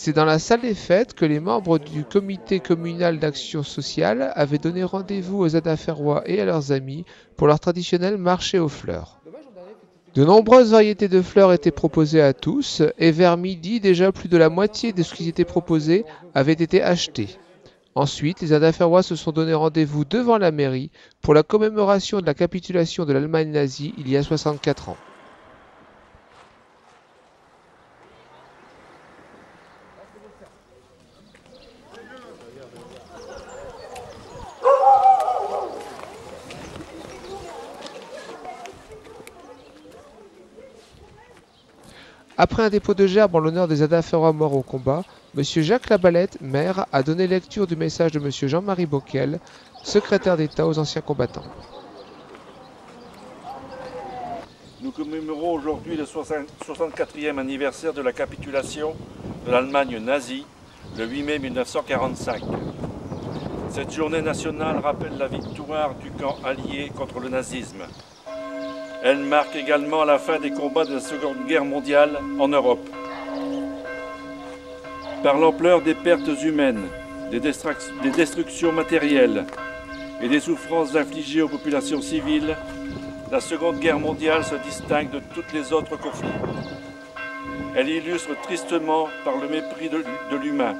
C'est dans la salle des fêtes que les membres du comité communal d'action sociale avaient donné rendez-vous aux Adaferrois et à leurs amis pour leur traditionnel marché aux fleurs. De nombreuses variétés de fleurs étaient proposées à tous, et vers midi, déjà plus de la moitié de ce qui était proposé avait été acheté. Ensuite, les Adaferrois se sont donné rendez-vous devant la mairie pour la commémoration de la capitulation de l'Allemagne nazie il y a 64 ans. Après un dépôt de gerbes en l'honneur des Adaferrois morts au combat, M. Jacques Labalette, maire, a donné lecture du message de M. Jean-Marie Bockel, secrétaire d'État aux anciens combattants. Nous commémorons aujourd'hui le 64e anniversaire de la capitulation de l'Allemagne nazie, le 8 mai 1945. Cette journée nationale rappelle la victoire du camp allié contre le nazisme. Elle marque également la fin des combats de la Seconde Guerre mondiale en Europe. Par l'ampleur des pertes humaines, des destructions matérielles et des souffrances infligées aux populations civiles, la Seconde Guerre mondiale se distingue de tous les autres conflits. Elle illustre tristement par le mépris de l'humain.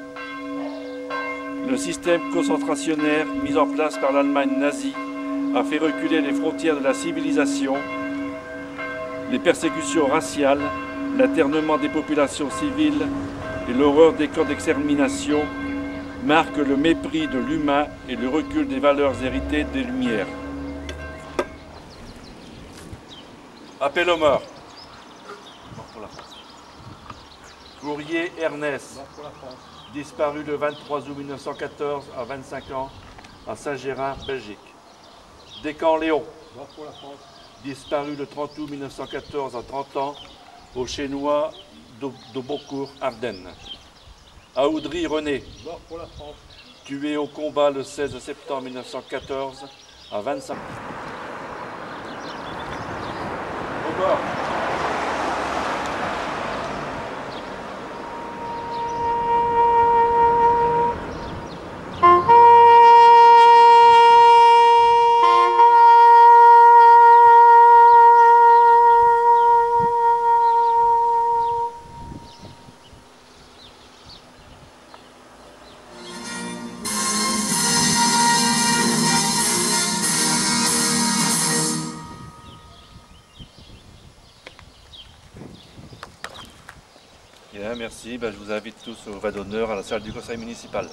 Le système concentrationnaire mis en place par l'Allemagne nazie a fait reculer les frontières de la civilisation. Les persécutions raciales, l'internement des populations civiles et l'horreur des camps d'extermination marquent le mépris de l'humain et le recul des valeurs héritées des Lumières. Appel aux morts. Mort pour la France. Courrier Ernest, disparu le 23 août 1914 à 25 ans à Saint-Gérin, Belgique. Descamps Léon, mort pour la France. Disparu le 30 août 1914 à 30 ans au Chénois d'Aubecourt, Ardennes. Aoudry René, mort pour la France. Tué au combat le 16 septembre 1914 à 25 ans. Au bord. Bien, merci. Je vous invite tous au va d'honneur à la salle du conseil municipal.